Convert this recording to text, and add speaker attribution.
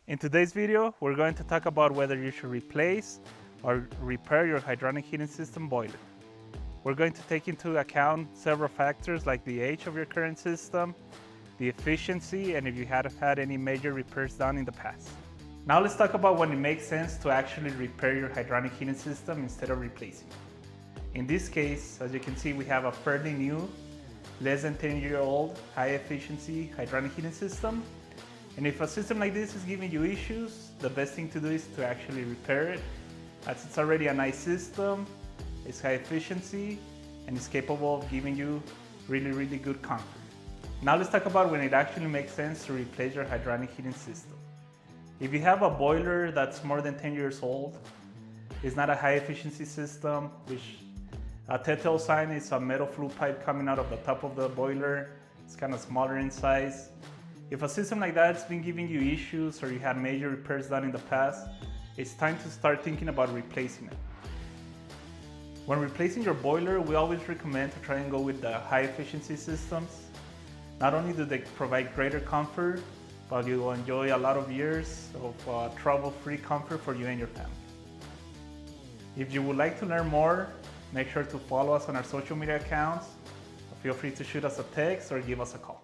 Speaker 1: In today's video, we're going to talk about whether you should replace or repair your hydronic heating system boiler. We're going to take into account several factors like the age of your current system, the efficiency, and if you had had any major repairs done in the past. Now let's talk about when it makes sense to actually repair your hydronic heating system instead of replacing it. In this case, as you can see, we have a fairly new, less than 10-year-old, high-efficiency hydronic heating system. And if a system like this is giving you issues, the best thing to do is to actually repair it, as it's already a nice system, it's high efficiency, and it's capable of giving you really good comfort. Now let's talk about when it actually makes sense to replace your hydronic heating system. If you have a boiler that's more than 10 years old, it's not a high efficiency system, which a telltale sign is a metal flue pipe coming out of the top of the boiler. It's kind of smaller in size. If a system like that's been giving you issues or you had major repairs done in the past, it's time to start thinking about replacing it. When replacing your boiler, we always recommend to try and go with the high efficiency systems. Not only do they provide greater comfort, but you will enjoy a lot of years of trouble-free comfort for you and your family. If you would like to learn more, make sure to follow us on our social media accounts. Feel free to shoot us a text or give us a call.